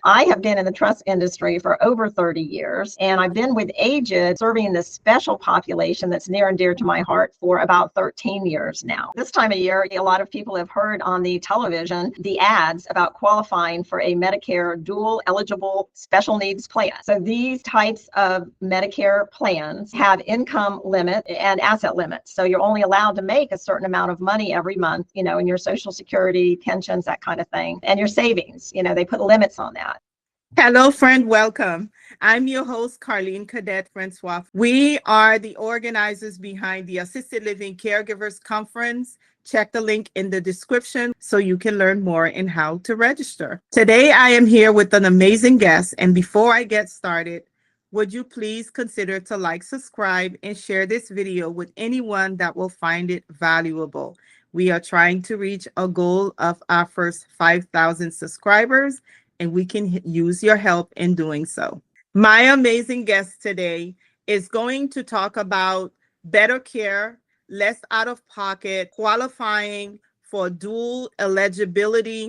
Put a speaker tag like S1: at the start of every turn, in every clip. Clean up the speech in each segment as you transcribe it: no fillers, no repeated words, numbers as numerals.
S1: I have been in the trust industry for over 30 years, and I've been with Aged serving this special population that's near and dear to my heart for about 13 years now. This time of year, a lot of people have heard on the television the ads about qualifying for a Medicare dual eligible special needs plan. So these types of Medicare plans have income limit and asset limits. So you're only allowed to make a certain amount of money every month, in your Social Security, pensions, that kind of thing, and your savings. They put limits on that.
S2: Hello, friend. Welcome. I'm your host, Carlene Cadet Francois. We are the organizers behind the Assisted Living Caregivers Conference. Check the link in the description so you can learn more and how to register. Today, I am here with an amazing guest. And before I get started, would you please consider to like, subscribe, and share this video with anyone that will find it valuable. We are trying to reach a goal of our first 5,000 subscribers, and we can use your help in doing so. My amazing guest today is going to talk about better care, less out of pocket, qualifying for dual eligible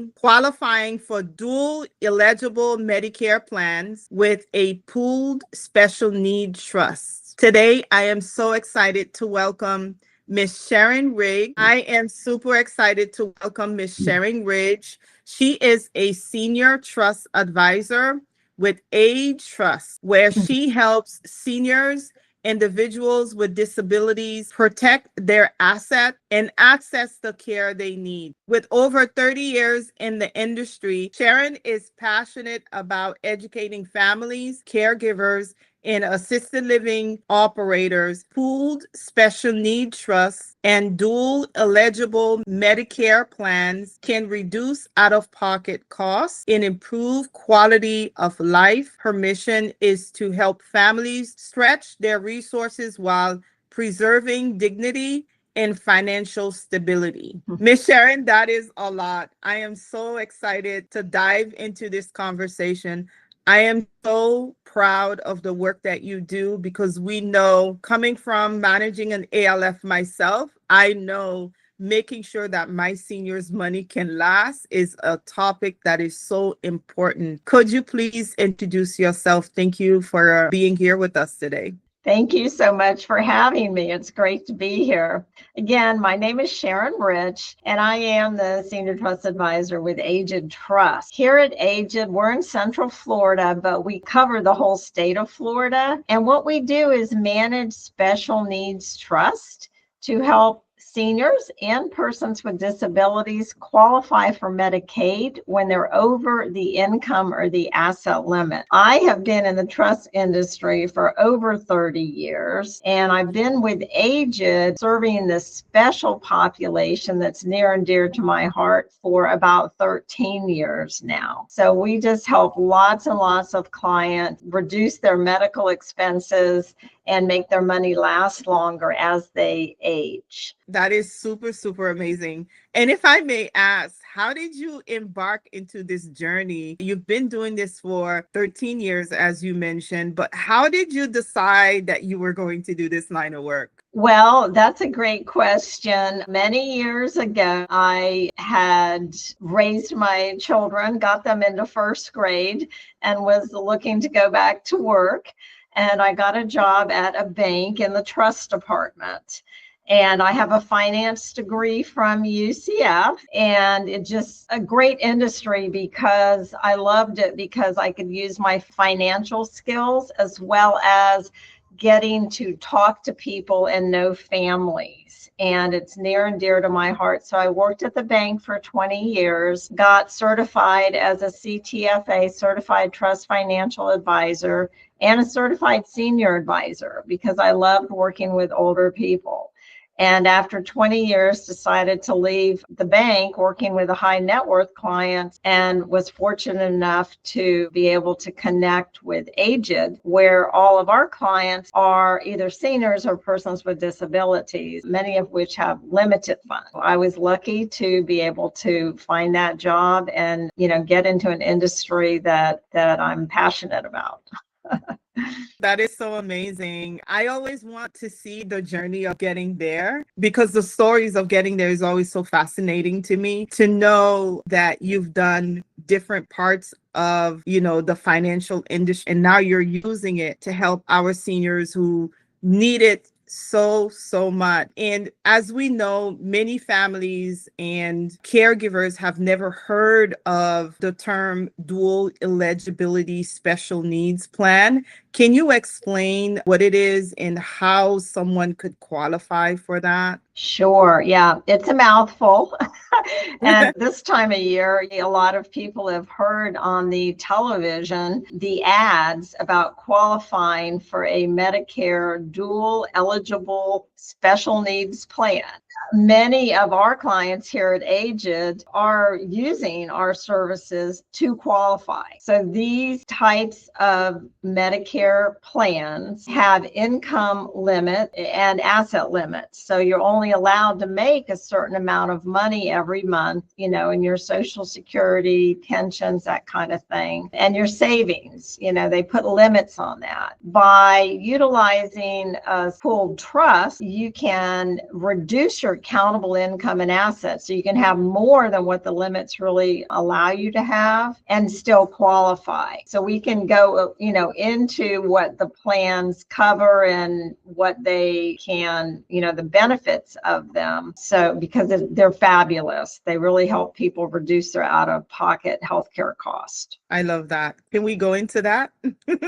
S2: Medicare plans with a pooled special need trust. Today, I am so excited to welcome Miss Sharon Reich. I am super excited to welcome Miss Sharon Reich. She is a senior trust advisor with Age Trust, where she helps seniors, individuals with disabilities protect their asset and access the care they need. With over 30 years in the industry, Sharon is passionate about educating families, caregivers, and assisted living operators, pooled special need trusts, and dual eligible Medicare plans can reduce out-of-pocket costs and improve quality of life. Her mission is to help families stretch their resources while preserving dignity and financial stability. Miss Sharon, that is a lot. I am so excited to dive into this conversation. I am so proud of the work that you do because we know, coming from managing an ALF myself, I know making sure that my seniors' money can last is a topic that is so important. Could you please introduce yourself? Thank you for being here with us today.
S1: Thank you so much for having me. It's great to be here. Again, my name is Sharon Reich, and I am the Senior Trust Advisor with Aged Trust. Here at Aged, we're in Central Florida, but we cover the whole state of Florida. And what we do is manage special needs trust to help seniors and persons with disabilities qualify for Medicaid when they're over the income or the asset limit. I have been in the trust industry for over 30 years, and I've been with Aged serving this special population that's near and dear to my heart for about 13 years now. So we just help lots and lots of clients reduce their medical expenses and make their money last longer as they age.
S2: That is super, super amazing. And if I may ask, how did you embark into this journey? You've been doing this for 13 years, as you mentioned, but how did you decide that you were going to do this line of work?
S1: Well, that's a great question. Many years ago, I had raised my children, got them into first grade, and was looking to go back to work. And I got a job at a bank in the trust department. And I have a finance degree from UCF, and it's just a great industry because I loved it because I could use my financial skills as well as getting to talk to people and know families. And it's near and dear to my heart. So I worked at the bank for 20 years, got certified as a CTFA, Certified Trust Financial Advisor, and a certified senior advisor because I loved working with older people. And after 20 years, decided to leave the bank working with a high net worth clients, and was fortunate enough to be able to connect with Aged, where all of our clients are either seniors or persons with disabilities, many of which have limited funds. I was lucky to be able to find that job and, get into an industry that I'm passionate about.
S2: That is so amazing. I always want to see the journey of getting there because the stories of getting there is always so fascinating to me. To know that you've done different parts of, the financial industry, and now you're using it to help our seniors who need it so much. And as we know, many families and caregivers have never heard of the term dual eligibility special needs plan. Can you explain what it is and how someone could qualify for that?
S1: Sure. Yeah, it's a mouthful. And this time of year, a lot of people have heard on the television the ads about qualifying for a Medicare dual eligible special needs plan. Many of our clients here at Aged are using our services to qualify. So these types of Medicare plans have income limit and asset limits. So you're only allowed to make a certain amount of money every month, in your Social Security, pensions, that kind of thing, and your savings. They put limits on that. By utilizing a pooled trust, you can reduce your countable income and assets. So you can have more than what the limits really allow you to have and still qualify. So we can go, into what the plans cover and what they can, the benefits of them. So because they're fabulous, they really help people reduce their out-of-pocket healthcare cost.
S2: I love that. Can we go into that?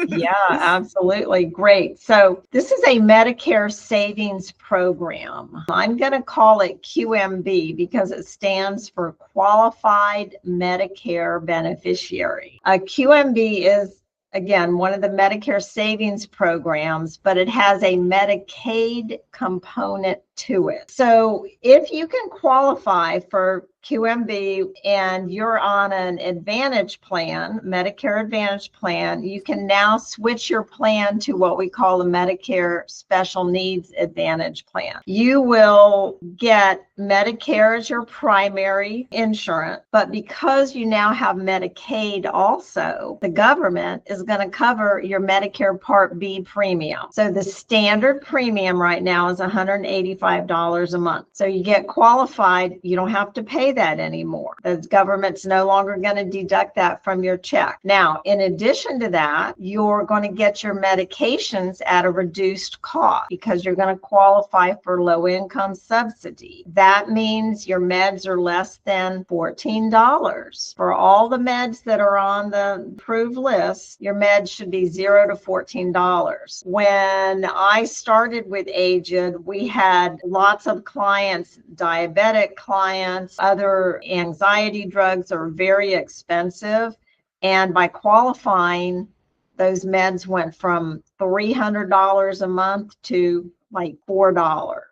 S1: Yeah, absolutely. Great. So this is a Medicare savings program. I'm going to call it QMB because it stands for Qualified Medicare Beneficiary. A QMB is, again, one of the Medicare savings programs, but it has a Medicaid component to it. So if you can qualify for QMB and you're on an Advantage plan, Medicare Advantage plan, you can now switch your plan to what we call a Medicare Special Needs Advantage plan. You will get Medicare as your primary insurance, but because you now have Medicaid also, the government is going to cover your Medicare Part B premium. So the standard premium right now is $185 a month. So you get qualified, you don't have to pay that anymore. The government's no longer going to deduct that from your check. Now, in addition to that, you're going to get your medications at a reduced cost because you're going to qualify for low income subsidy. That means your meds are less than $14. For all the meds that are on the approved list, your meds should be $0 to $14. When I started with Aged, we had lots of clients, diabetic clients, other anxiety drugs are very expensive. And by qualifying, those meds went from $300 a month to like $4.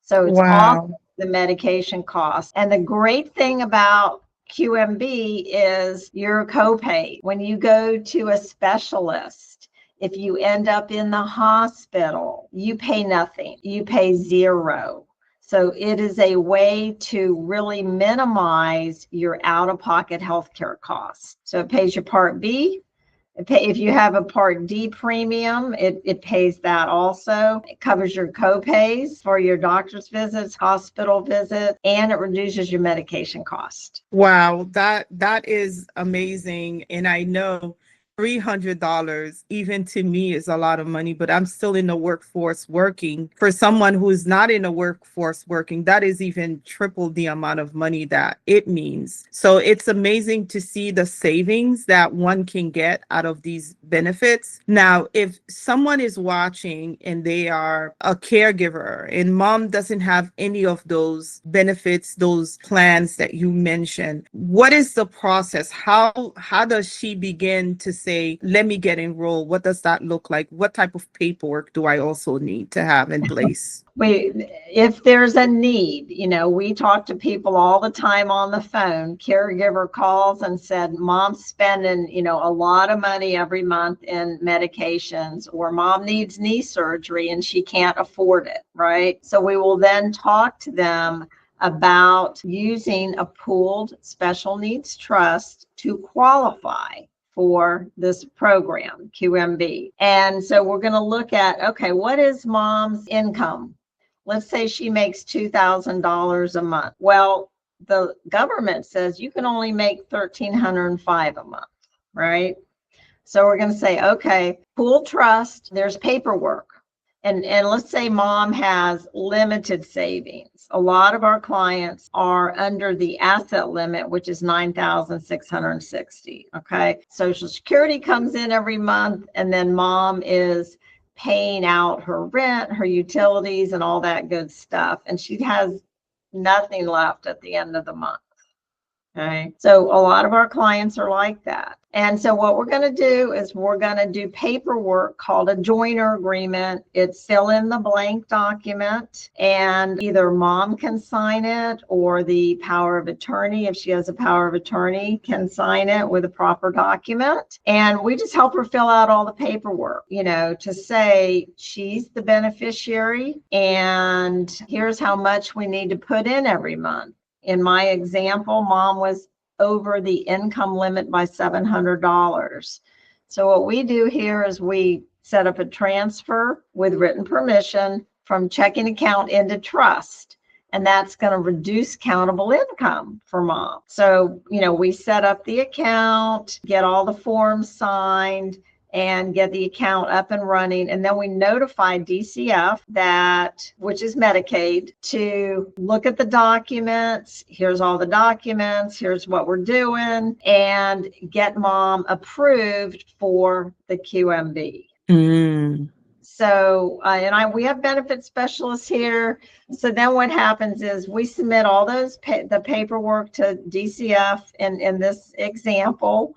S1: So it's off the medication cost. And the great thing about QMB is your copay. When you go to a specialist, if you end up in the hospital, you pay nothing. You pay $0. So it is a way to really minimize your out-of-pocket healthcare costs. So it pays your Part B. If you have a Part D premium, it pays that also. It covers your co-pays for your doctor's visits, hospital visits, and it reduces your medication cost.
S2: Wow, that is amazing. And I know $300 even to me is a lot of money, but I'm still in the workforce working. For someone who's not in the workforce working, that is even triple the amount of money that it means. So it's amazing to see the savings that one can get out of these benefits. Now, if someone is watching and they are a caregiver and mom doesn't have any of those benefits, those plans that you mentioned, what is the process? How does she begin to say, let me get enrolled? What does that look like? What type of paperwork do I also need to have in place?
S1: If there's a need, we talk to people all the time on the phone. Caregiver calls and said, mom's spending, a lot of money every month in medications, or mom needs knee surgery and she can't afford it, right? So we will then talk to them about using a pooled special needs trust to qualify for this program, QMB. And so we're going to look at, okay, what is mom's income? Let's say she makes $2,000 a month. Well, the government says you can only make $1,305 a month, right? So we're going to say, okay, pooled trust, there's paperwork. And let's say mom has limited savings. A lot of our clients are under the asset limit, which is $9,660. Okay. Social Security comes in every month, and then mom is paying out her rent, her utilities, and all that good stuff. And she has nothing left at the end of the month. Okay. So a lot of our clients are like that. And so what we're going to do is we're going to do paperwork called a joiner agreement. It's fill in the blank document, and either mom can sign it or the power of attorney, if she has a power of attorney, can sign it with a proper document. And we just help her fill out all the paperwork, to say she's the beneficiary and here's how much we need to put in every month. In my example, mom was over the income limit by $700. So what we do here is we set up a transfer with written permission from checking account into trust. And that's going to reduce countable income for mom. So, we set up the account, get all the forms signed, and get the account up and running. And then we notify DCF, which is Medicaid, to look at the documents. Here's all the documents. Here's what we're doing, and get mom approved for the QMB. So, we have benefit specialists here. So then what happens is we submit all the paperwork to DCF in this example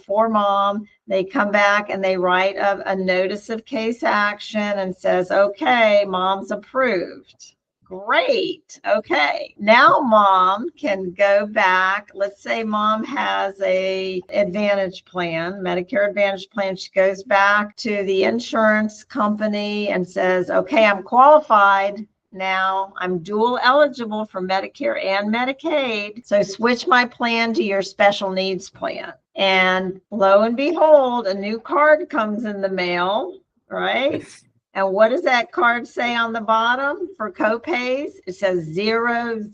S1: for mom. They come back and they write a notice of case action and says, okay, mom's approved. Great. Okay. Now mom can go back. Let's say mom has a Advantage plan, Medicare Advantage plan. She goes back to the insurance company and says, okay, I'm qualified. Now I'm dual eligible for Medicare and Medicaid. So switch my plan to your special needs plan. And lo and behold, a new card comes in the mail, right? And what does that card say on the bottom for copays? It says 000.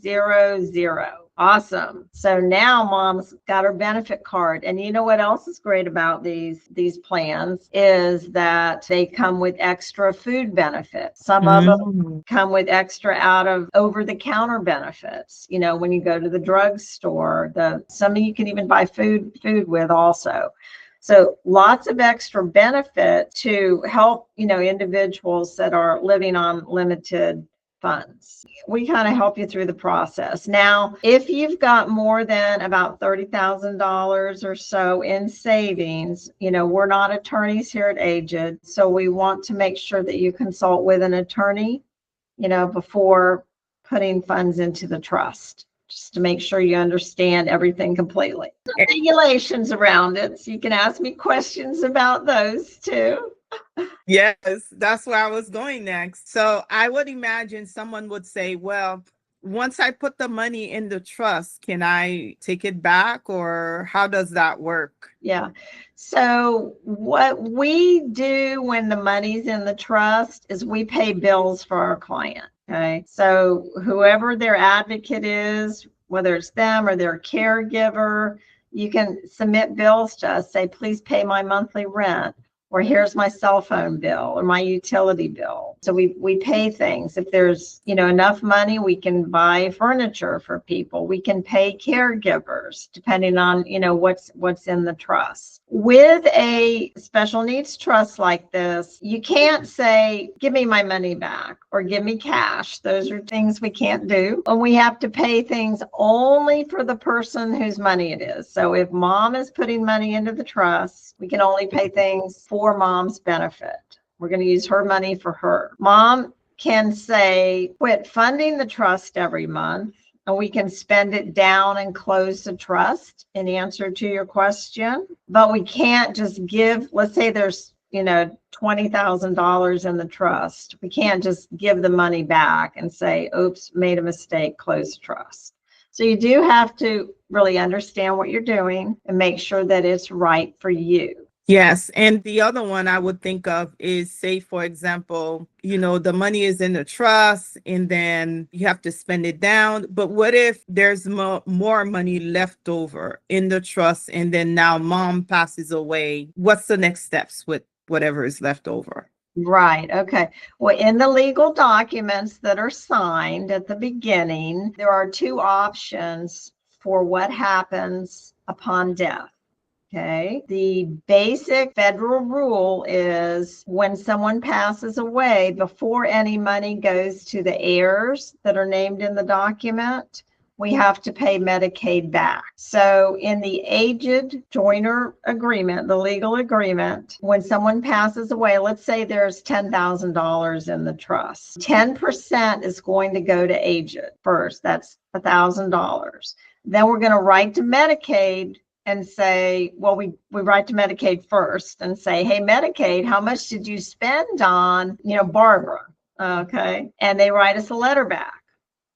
S1: Awesome. So now mom's got her benefit card. And you know what else is great about these plans is that they come with extra food benefits. Some of them come with extra out of over-the-counter benefits. When you go to the drugstore, some of you can even buy food with also. So lots of extra benefit to help, individuals that are living on limited funds. We kind of help you through the process. Now, if you've got more than about $30,000 or so in savings, we're not attorneys here at Aged, so we want to make sure that you consult with an attorney, before putting funds into the trust, just to make sure you understand everything completely. Regulations around it, so you can ask me questions about those too.
S2: Yes, that's where I was going next. So I would imagine someone would say, well, once I put the money in the trust, can I take it back, or how does that work?
S1: Yeah. So what we do when the money's in the trust is we pay bills for our client. Okay. So whoever their advocate is, whether it's them or their caregiver, you can submit bills to us, say, please pay my monthly rent, or here's my cell phone bill or my utility bill. So we pay things. If there's, enough money, we can buy furniture for people. We can pay caregivers depending on, what's in the trust. With a special needs trust like this, you can't say, give me my money back or give me cash. Those are things we can't do. And we have to pay things only for the person whose money it is. So if mom is putting money into the trust, we can only pay things for mom's benefit. We're going to use her money for her. Mom can say, quit funding the trust every month, and we can spend it down and close the trust in answer to your question. But we can't just give, let's say there's, $20,000 in the trust. We can't just give the money back and say, oops, made a mistake, close the trust. So you do have to really understand what you're doing and make sure that it's right for you.
S2: Yes. And the other one I would think of is, say, for example, the money is in the trust and then you have to spend it down. But what if there's more money left over in the trust and then now mom passes away? What's the next steps with whatever is left over?
S1: Right. Okay. Well, in the legal documents that are signed at the beginning, there are two options for what happens upon death. Okay. The basic federal rule is when someone passes away, before any money goes to the heirs that are named in the document, we have to pay Medicaid back. So in the aged joiner agreement, the legal agreement, when someone passes away, let's say there's $10,000 in the trust, 10% is going to go to aged first. That's $1,000. Then we're going to write to Medicaid and say, well, we write to Medicaid first and say, hey, Medicaid, how much did you spend on, Barbara? Okay. And they write us a letter back.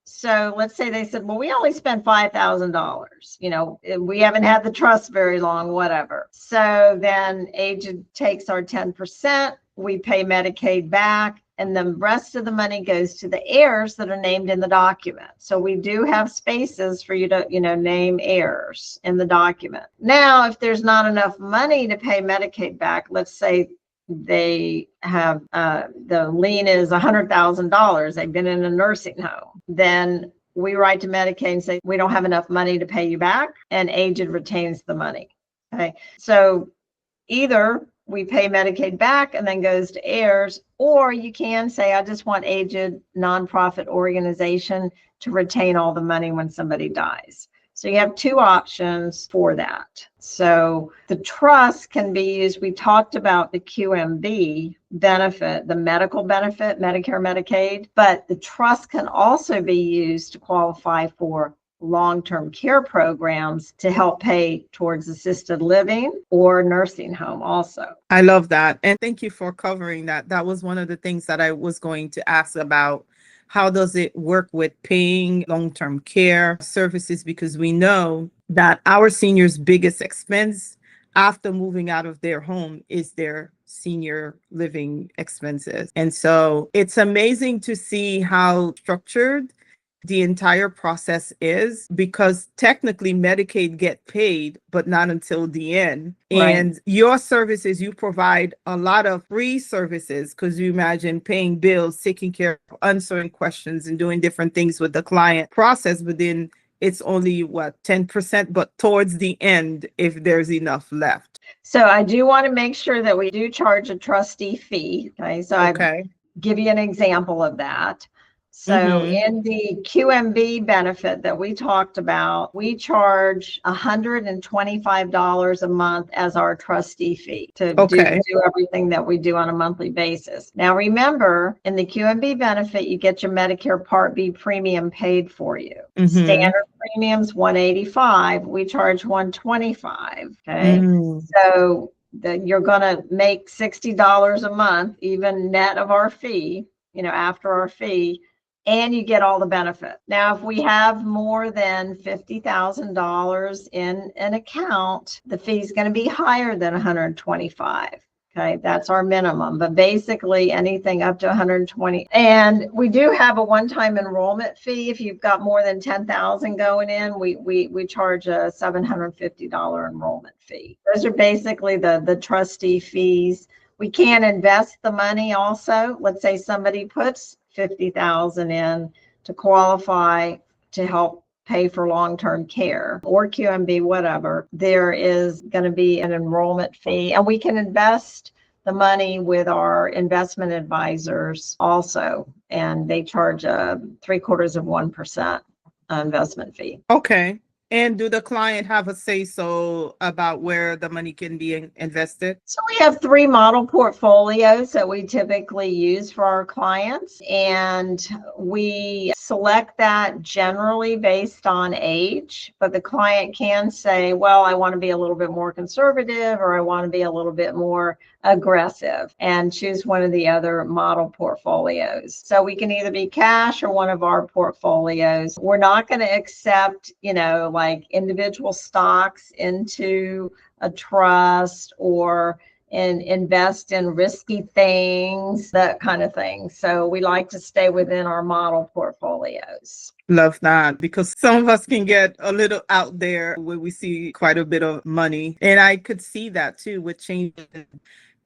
S1: So let's say they said, well, we only spent $5,000. We haven't had the trust very long, whatever. So then aged takes our 10%, we pay Medicaid back, and the rest of the money goes to the heirs that are named in the document. So we do have spaces for you to, name heirs in the document. Now, if there's not enough money to pay Medicaid back, let's say they have the lien is $100,000. They've been in a nursing home. Then we write to Medicaid and say, we don't have enough money to pay you back, and aged retains the money. Okay. So either we pay Medicaid back and then goes to heirs, or you can say, I just want aged nonprofit organization to retain all the money when somebody dies. So you have two options for that. So the trust can be used. We talked about the QMB benefit, the medical benefit, Medicare, Medicaid, but the trust can also be used to qualify for long-term care programs to help pay towards assisted living or nursing home also.
S2: I love that. And thank you for covering that. That was one of the things that I was going to ask about. How does it work with paying long-term care services? Because we know that our seniors' biggest expense after moving out of their home is their senior living expenses. And so it's amazing to see how structured the entire process is, because technically Medicaid get paid, but not until the end.
S1: Right.
S2: And your services, you provide a lot of free services, because you imagine paying bills, taking care of answering questions and doing different things with the client process, but then it's only 10%, but towards the end, if there's enough left.
S1: So I do want to make sure that we do charge a trustee fee. Okay. So I give you an example of that. So in the QMB benefit that we talked about, we charge $125 a month as our trustee fee to do everything that we do on a monthly basis. Now, remember, in the QMB benefit, you get your Medicare Part B premium paid for you. Standard premiums $185. We charge $125. Okay. So you're going to make $60 a month, even net of our fee, after our fee. And you get all the benefit. Now, if we have more than $50,000 in an account, the fee is going to be higher than $125. Okay, that's our minimum. But basically, anything up to $120. And we do have a one-time enrollment fee. If you've got more than $10,000 going in, we charge a $750 enrollment fee. Those are basically the trustee fees. We can invest the money also. Let's say somebody puts $50,000 in to qualify to help pay for long-term care or QMB, whatever. There is going to be an enrollment fee, and we can invest the money with our investment advisors also, and they charge a 0.75% investment fee.
S2: Okay. And do the client have a say so about where the money can be invested?
S1: So we have 3 model portfolios that we typically use for our clients, and we select that generally based on age, but the client can say, well, I want to be a little bit more conservative, or I want to be a little bit more aggressive, and choose one of the other model portfolios. So we can either be cash or one of our portfolios. We're not going to accept, like individual stocks into a trust or invest in risky things, that kind of thing. So we like to stay within our model portfolios.
S2: Love that, because some of us can get a little out there where we see quite a bit of money. And I could see that too with changes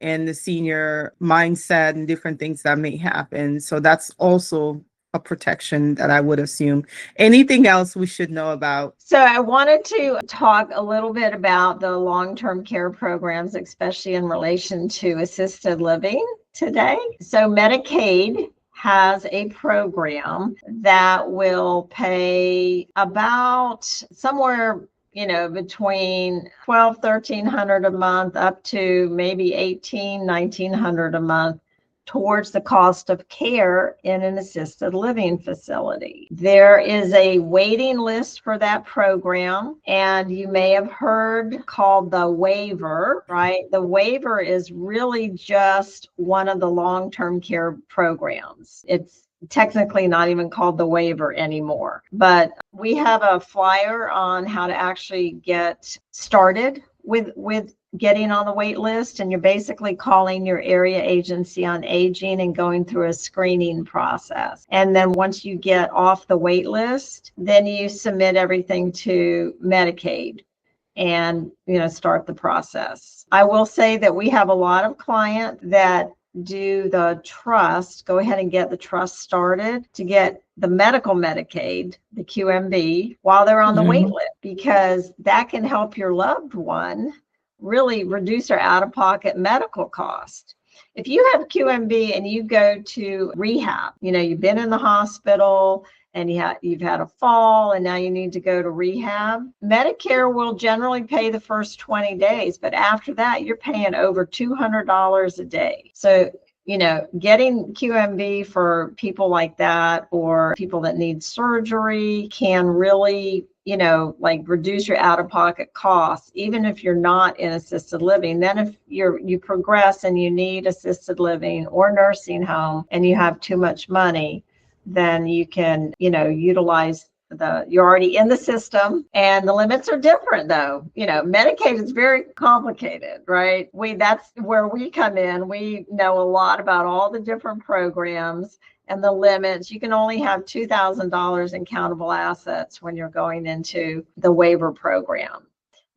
S2: in the senior mindset and different things that may happen. So that's also a protection that I would assume. Anything else we should know about?
S1: So I wanted to talk a little bit about the long-term care programs, especially in relation to assisted living today. So Medicaid has a program that will pay about somewhere between $1,200-$1,300 a month up to maybe $1,800-$1,900 a month towards the cost of care in an assisted living facility. There is a waiting list for that program, and you may have heard called the waiver, right? The waiver is really just one of the long-term care programs. It's technically not even called the waiver anymore, but we have a flyer on how to actually get started with getting on the wait list, and you're basically calling your area agency on aging and going through a screening process. And then once you get off the wait list, then you submit everything to Medicaid and start the process. I will say that we have a lot of clients that do the trust, go ahead and get the trust started to get the medical Medicaid, the QMB, while they're on the wait list, because that can help your loved one really reduce their out-of-pocket medical cost. If you have QMB and you go to rehab, you've been in the hospital and you've had a fall and now you need to go to rehab, Medicare will generally pay the first 20 days, but after that, you're paying over $200 a day. So, getting QMB for people like that or people that need surgery can really, reduce your out-of-pocket costs, even if you're not in assisted living. Then if you progress and you need assisted living or nursing home and you have too much money, then you can, utilize you're already in the system, and the limits are different though. Medicaid is very complicated, right? That's where we come in. We know a lot about all the different programs and the limits. You can only have $2,000 in countable assets when you're going into the waiver program,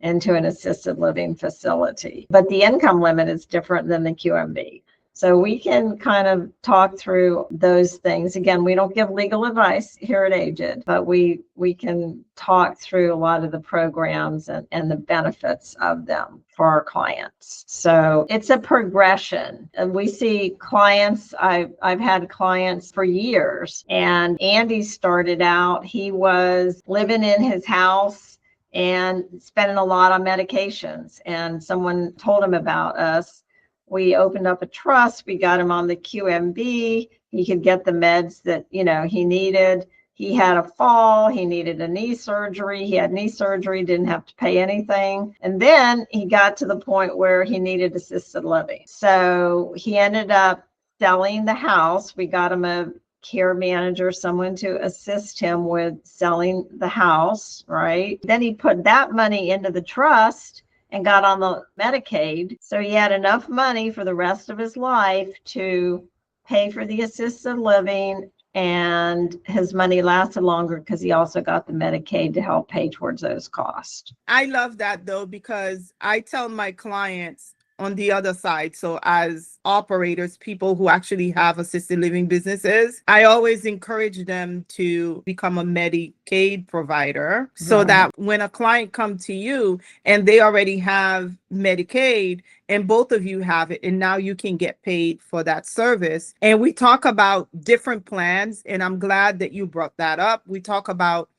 S1: into an assisted living facility. But the income limit is different than the QMB. So we can kind of talk through those things. Again, we don't give legal advice here at Aged, but we can talk through a lot of the programs and the benefits of them for our clients. So it's a progression. And we see clients, I've had clients for years, and Andy started out, he was living in his house and spending a lot on medications. And someone told him about us. We opened up a trust. We got him on the QMB. He could get the meds that, he needed. He had a fall. He needed a knee surgery. He had knee surgery, didn't have to pay anything. And then he got to the point where he needed assisted living. So he ended up selling the house. We got him a care manager, someone to assist him with selling the house, right? Then he put that money into the trust and got on the Medicaid. So he had enough money for the rest of his life to pay for the assisted living, and his money lasted longer because he also got the Medicaid to help pay towards those costs.
S2: I love that though, because I tell my clients on the other side, so as operators, people who actually have assisted living businesses, I always encourage them to become a Medicaid provider so that when a client comes to you and they already have Medicaid and both of you have it, and now you can get paid for that service. And we talk about different plans, and I'm glad that you brought that up. We talk about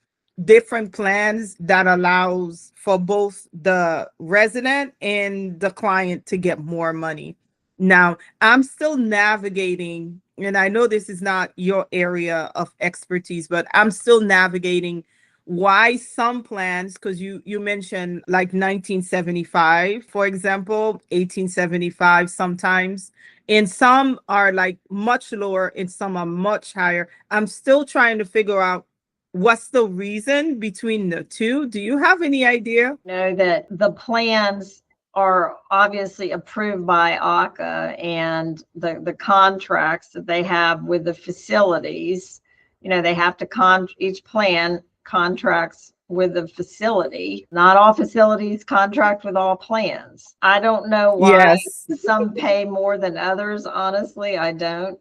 S2: different plans that allows for both the resident and the client to get more money. Now, I'm still navigating, and I know this is not your area of expertise, but I'm still navigating why some plans, because you mentioned like 1975, for example, 1875 sometimes, and some are like much lower and some are much higher. I'm still trying to figure out what's the reason between the two. Do you have any idea?
S1: Know that the plans are obviously approved by ACA, and the contracts that they have with the facilities, they have to each plan contracts with the facility. Not all facilities contract with all plans. I don't know why
S2: Yes.
S1: some pay more than others. Honestly, I don't,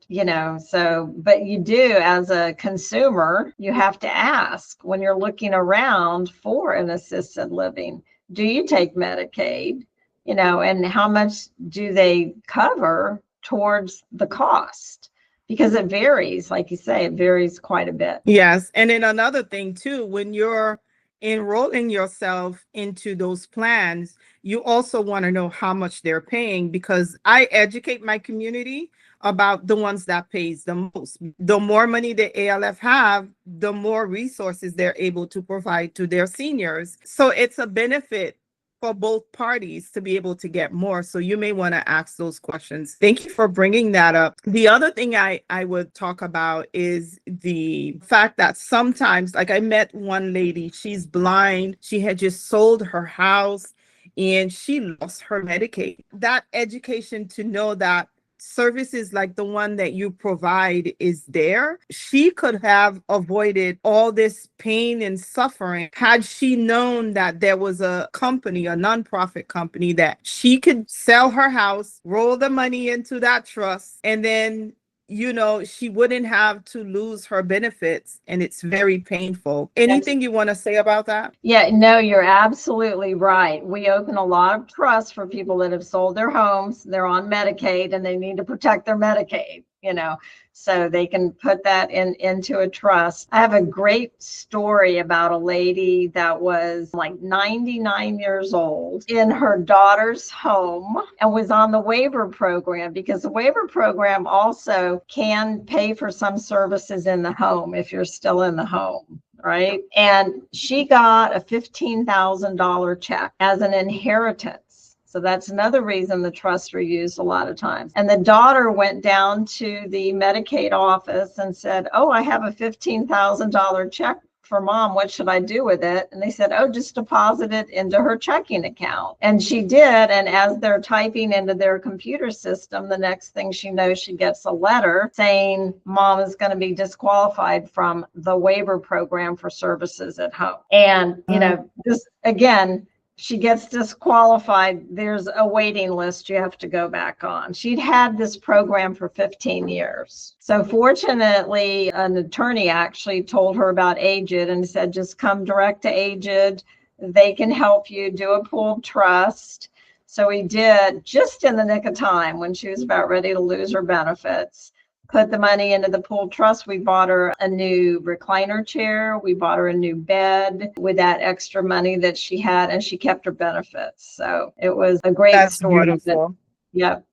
S1: so, but you do, as a consumer, you have to ask when you're looking around for an assisted living, do you take Medicaid? And how much do they cover towards the cost? Because it varies, like you say, it varies quite a bit.
S2: Yes. And then another thing too, when you're enrolling yourself into those plans, you also want to know how much they're paying, because I educate my community about the ones that pays the most. The more money the ALF have, the more resources they're able to provide to their seniors. So it's a benefit for both parties to be able to get more. So you may want to ask those questions. Thank you for bringing that up. The other thing I would talk about is the fact that sometimes, like I met one lady, she's blind. She had just sold her house and she lost her Medicaid. That education to know that services like the one that you provide is there, she could have avoided all this pain and suffering had she known that there was a company, a nonprofit company, that she could sell her house, roll the money into that trust, and then she wouldn't have to lose her benefits, and it's very painful. Anything you want to say about that?
S1: Yeah, no, you're absolutely right. We open a lot of trusts for people that have sold their homes, they're on Medicaid, and they need to protect their Medicaid, so they can put that into a trust. I have a great story about a lady that was like 99 years old in her daughter's home and was on the waiver program, because the waiver program also can pay for some services in the home if you're still in the home. Right. And she got a $15,000 check as an inheritance. So that's another reason the trusts are used a lot of times. And the daughter went down to the Medicaid office and said, "Oh, I have a $15,000 check for mom. What should I do with it?" And they said, "Oh, just deposit it into her checking account." And she did. And as they're typing into their computer system, the next thing she knows, she gets a letter saying mom is going to be disqualified from the waiver program for services at home. And, this again, she gets disqualified. There's a waiting list you have to go back on. She'd had this program for 15 years. So fortunately, an attorney actually told her about Aged and said, just come direct to Aged. They can help you do a pooled trust. So we did, just in the nick of time when she was about ready to lose her benefits. Put the money into the pooled trust. We bought her a new recliner chair. We bought her a new bed with that extra money that she had, and she kept her benefits. So it was a great story.
S2: Beautiful.
S1: Yep.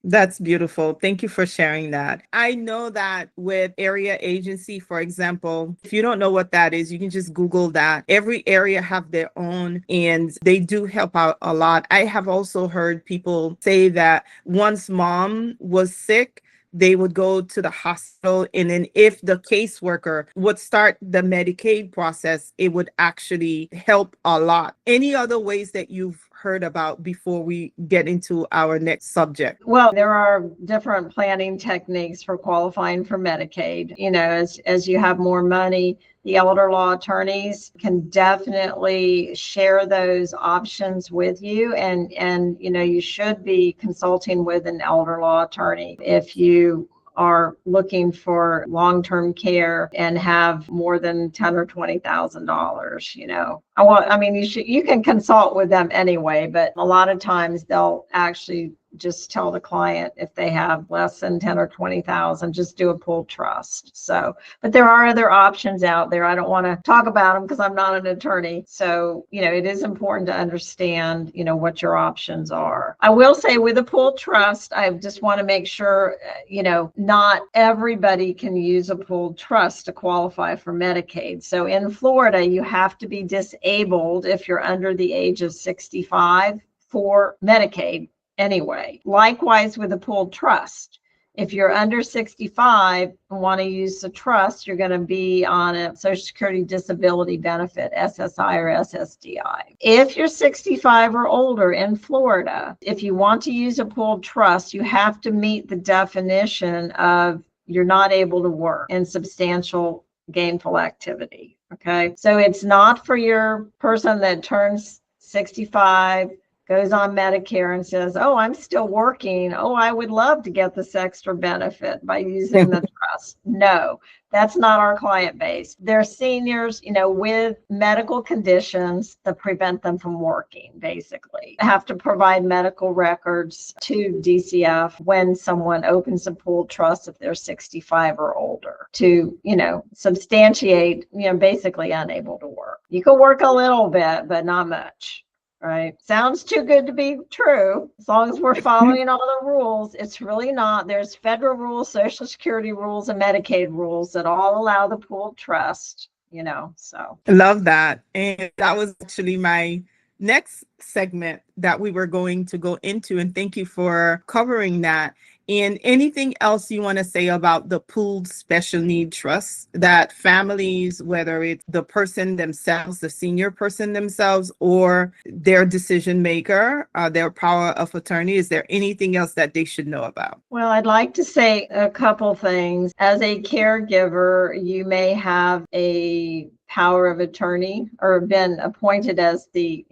S2: That's beautiful. Thank you for sharing that. I know that with area agency, for example, if you don't know what that is, you can just Google that. Every area have their own, and they do help out a lot. I have also heard people say that once mom was sick, they would go to the hospital, and then if the caseworker would start the Medicaid process, it would actually help a lot. Any other ways that you've heard about before we get into our next subject?
S1: Well, there are different planning techniques for qualifying for Medicaid. As you have more money, the elder law attorneys can definitely share those options with you. And you should be consulting with an elder law attorney if you are looking for long-term care and have more than $10,000 or $20,000. You can consult with them anyway, but a lot of times they'll actually just tell the client if they have less than 10 or 20,000, just do a pooled trust. So, but there are other options out there. I don't want to talk about them because I'm not an attorney. So, it is important to understand, what your options are. I will say with a pooled trust, I just want to make sure, not everybody can use a pooled trust to qualify for Medicaid. So in Florida, you have to be disabled if you're under the age of 65 for Medicaid anyway. Likewise with a pooled trust. If you're under 65 and want to use the trust, you're going to be on a Social Security disability benefit, SSI or SSDI. If you're 65 or older in Florida, if you want to use a pooled trust, you have to meet the definition of you're not able to work in substantial gainful activity. Okay. So it's not for your person that turns 65, goes on Medicare and says, oh, I'm still working. Oh, I would love to get this extra benefit by using the trust. No, that's not our client base. They're seniors, with medical conditions that prevent them from working, basically. Have to provide medical records to DCF when someone opens a pooled trust if they're 65 or older to, substantiate, basically unable to work. You can work a little bit, but not much. Right. Sounds too good to be true. As long as we're following all the rules, it's really not. There's federal rules, Social Security rules, and Medicaid rules that all allow the pooled trust, so.
S2: I love that. And that was actually my next segment that we were going to go into. And thank you for covering that. And anything else you want to say about the pooled special need trust that families, whether it's the person themselves, the senior person themselves, or their decision maker, their power of attorney, is there anything else that they should know about?
S1: Well, I'd like to say a couple things. As a caregiver, you may have a power of attorney or been appointed as the,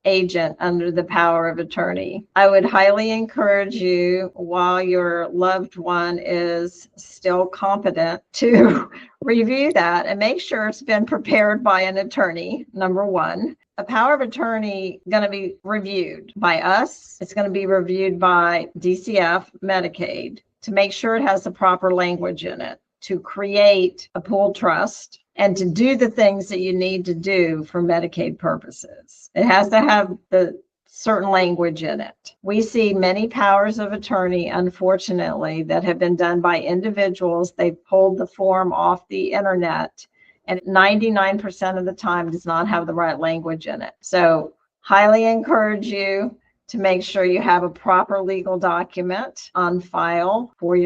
S1: agent under the power of attorney. I would highly encourage you, while your loved one is still competent, to review that and make sure it's been prepared by an attorney, number one. A power of attorney going to be reviewed by us. It's going to be reviewed by DCF Medicaid to make sure it has the proper language in it to create a pooled trust and to do the things that you need to do for Medicaid purposes. It has to have the certain language in it. We see many powers of attorney, unfortunately, that have been done by individuals. They pulled the form off the internet, and 99% of the time does not have the right language in it. So highly encourage you to make sure you have a proper legal document on file for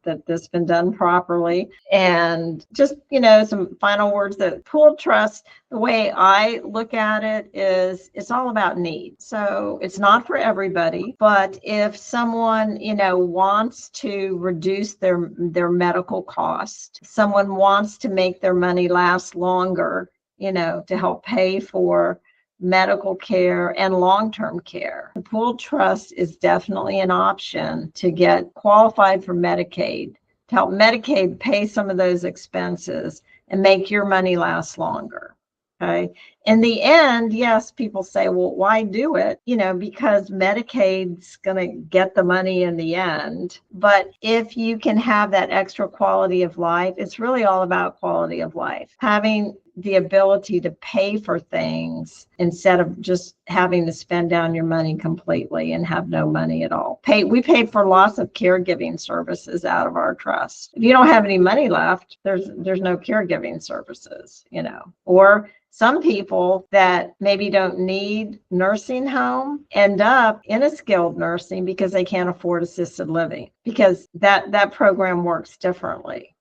S1: that this has been done properly. And just, some final words. That pooled trust, the way I look at it is it's all about need. So it's not for everybody, but if someone, wants to reduce their medical cost, someone wants to make their money last longer, to help pay for medical care and long-term care. The pooled trust is definitely an option to get qualified for Medicaid, to help Medicaid pay some of those expenses and make your money last longer. Okay. In the end, yes, people say, well, why do it? Because Medicaid's going to get the money in the end. But if you can have that extra quality of life, it's really all about quality of life. Having the ability to pay for things instead of just having to spend down your money completely and have no money at all. We paid for lots of caregiving services out of our trust. If you don't have any money left, there's no caregiving services, or some people that maybe don't need nursing home end up in a skilled nursing because they can't afford assisted living, because that program works differently.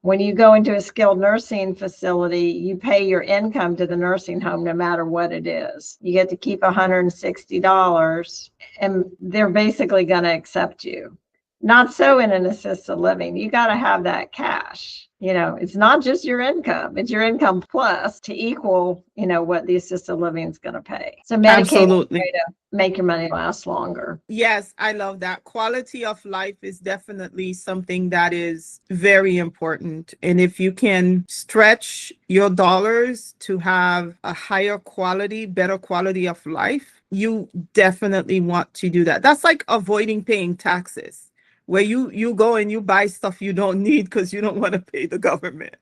S1: When you go into a skilled nursing facility, you pay your income to the nursing home no matter what it is. You get to keep $160 and they're basically going to accept you. Not so in an assisted living. You got to have that cash. It's not just your income, it's your income plus to equal, what the assisted living is going to pay. So Medicaid is a way to make your money last longer.
S2: Yes, I love that. Quality of life is definitely something that is very important. And if you can stretch your dollars to have a higher quality, better quality of life, you definitely want to do that. That's like avoiding paying taxes, where you go and you buy stuff you don't need because you don't want to pay the government.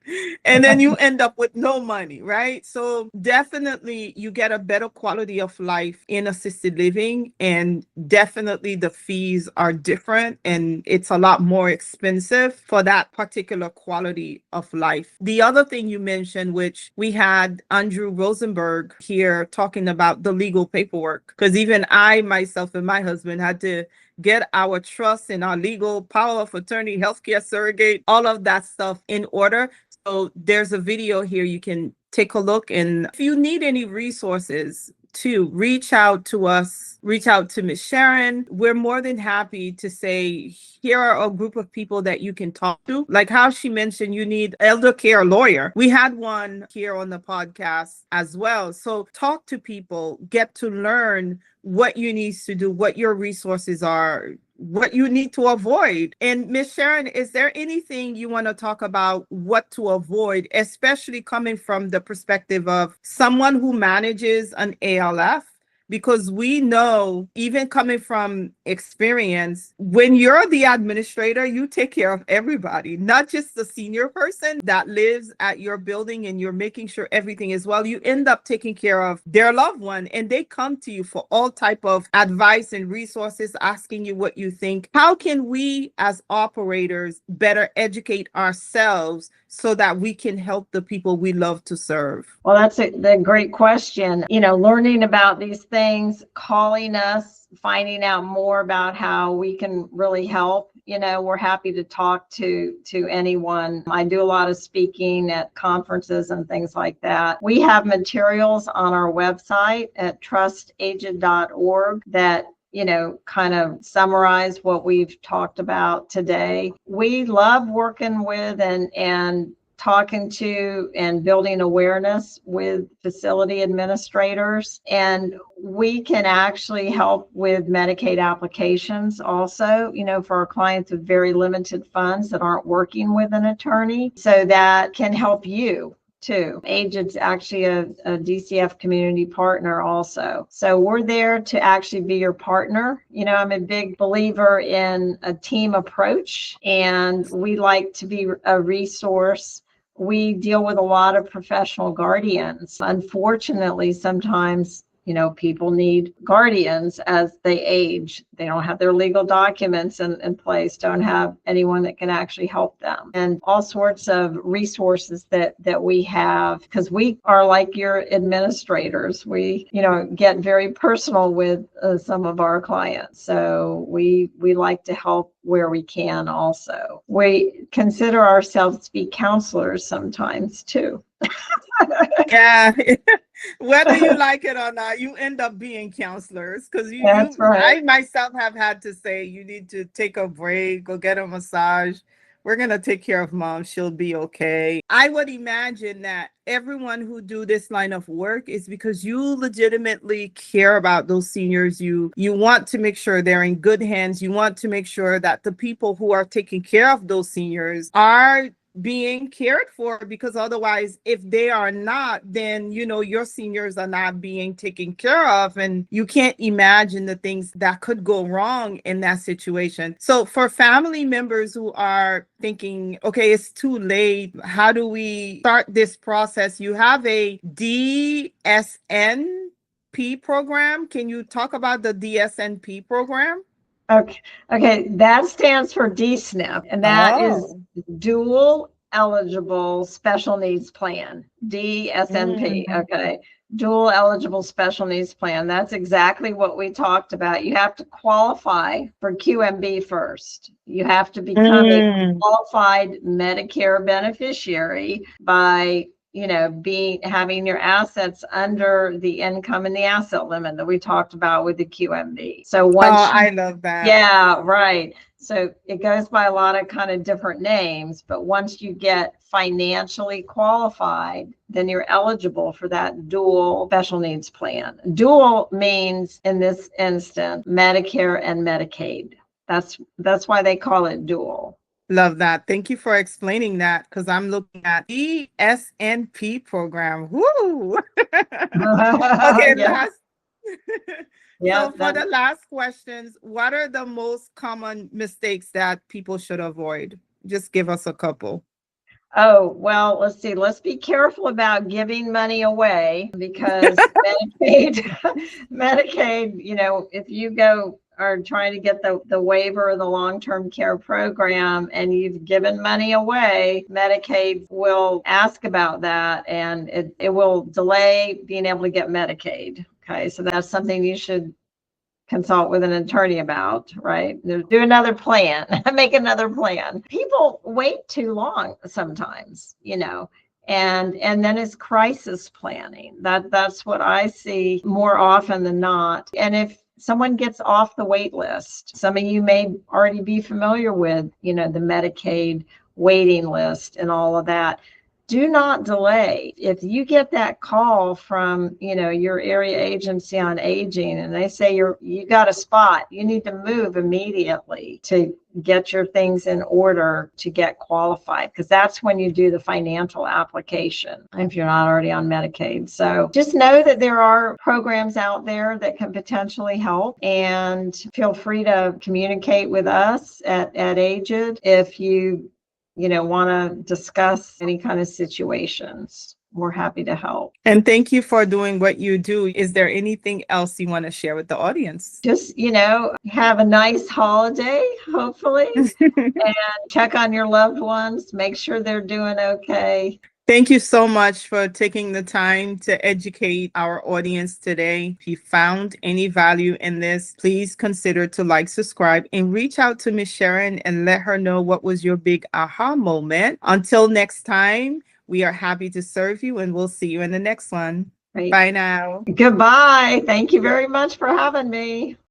S2: And then you end up with no money, right? So definitely you get a better quality of life in assisted living, and definitely the fees are different and it's a lot more expensive for that particular quality of life. The other thing you mentioned, which we had Andrew Rosenberg here talking about the legal paperwork, because even I myself and my husband had to get our trust and our legal power of attorney, healthcare surrogate, all of that stuff in order. So there's a video here you can take a look. And if you need any resources, to reach out to us, reach out to Miss Sharon. We're more than happy to say, here are a group of people that you can talk to. Like how she mentioned, you need elder care lawyer. We had one here on the podcast as well. So talk to people, get to learn what you need to do, what your resources are, what you need to avoid. And Miss Sharon, is there anything you want to talk about what to avoid, especially coming from the perspective of someone who manages an ALF? Because we know, even coming from experience, when you're the administrator, you take care of everybody, not just the senior person that lives at your building and you're making sure everything is well. You end up taking care of their loved one, and they come to you for all type of advice and resources, asking you what you think. How can we as operators better educate ourselves so that we can help the people we love to serve?
S1: Well, that's a great question. Learning about these things, calling us, finding out more about how we can really help. We're happy to talk to anyone. I do a lot of speaking at conferences and things like that. We have materials on our website at trustagent.org that kind of summarize what we've talked about today. We love working with and talking to and building awareness with facility administrators. And we can actually help with Medicaid applications also, for our clients with very limited funds that aren't working with an attorney. So that can help you too. Agent's actually a DCF community partner also. So we're there to actually be your partner. I'm a big believer in a team approach, and we like to be a resource. We deal with a lot of professional guardians. Unfortunately, sometimes people need guardians as they age. They don't have their legal documents in place, don't have anyone that can actually help them. And all sorts of resources that we have, because we are like your administrators. We, get very personal with some of our clients. So we like to help where we can also. We consider ourselves to be counselors sometimes too.
S2: Yeah. Whether you like it or not, you end up being counselors, because
S1: That's right.
S2: I myself have had to say, you need to take a break, go get a massage. We're going to take care of mom. She'll be okay. I would imagine that everyone who do this line of work is because you legitimately care about those seniors. You want to make sure they're in good hands. You want to make sure that the people who are taking care of those seniors are being cared for, because otherwise, if they are not, then your seniors are not being taken care of, and you can't imagine the things that could go wrong in that situation. So for family members who are thinking, okay, it's too late, how do we start this process? You have a DSNP program. Can you talk about the DSNP program?
S1: Okay, that stands for DSNP, and that is Dual Eligible Special Needs Plan, DSNP. Okay, Dual Eligible Special Needs Plan. That's exactly what we talked about. You have to qualify for QMB first. You have to become a qualified Medicare beneficiary by having your assets under the income and the asset limit that we talked about with the QMB. So once
S2: I love that.
S1: Yeah, right. So it goes by a lot of kind of different names, but once you get financially qualified, then you're eligible for that dual special needs plan. Dual means, in this instance, Medicare and Medicaid. That's why they call it dual.
S2: Love that. Thank you for explaining that, because I'm looking at the SNP program. Woo! Okay,
S1: Yeah. Yeah,
S2: So for the last questions, what are the most common mistakes that people should avoid? Just give us a couple.
S1: oh, well, let's see. Let's be careful about giving money away because Medicaid, if you are trying to get the waiver of the long-term care program and you've given money away, Medicaid will ask about that and it will delay being able to get Medicaid. Okay, so that's something you should consult with an attorney about, right? Do another plan, make another plan. People wait too long sometimes, and then it's crisis planning. That's what I see more often than not. And if someone gets off the wait list, some of you may already be familiar with, the Medicaid waiting list and all of that. Do not delay. If you get that call from, your area agency on aging and they say you got a spot, you need to move immediately to get your things in order to get qualified, because that's when you do the financial application if you're not already on Medicaid. So just know that there are programs out there that can potentially help, and feel free to communicate with us at Aged if you want to discuss any kind of situations. We're happy to help.
S2: And thank you for doing what you do. Is there anything else you want to share with the audience?
S1: Just, have a nice holiday, hopefully, and check on your loved ones, make sure they're doing okay.
S2: Thank you so much for taking the time to educate our audience today. If you found any value in this, please consider to like, subscribe, and reach out to Miss Sharon and let her know what was your big aha moment. Until next time, we are happy to serve you, and we'll see you in the next one.
S1: Great.
S2: Bye now.
S1: Goodbye. Thank you very much for having me.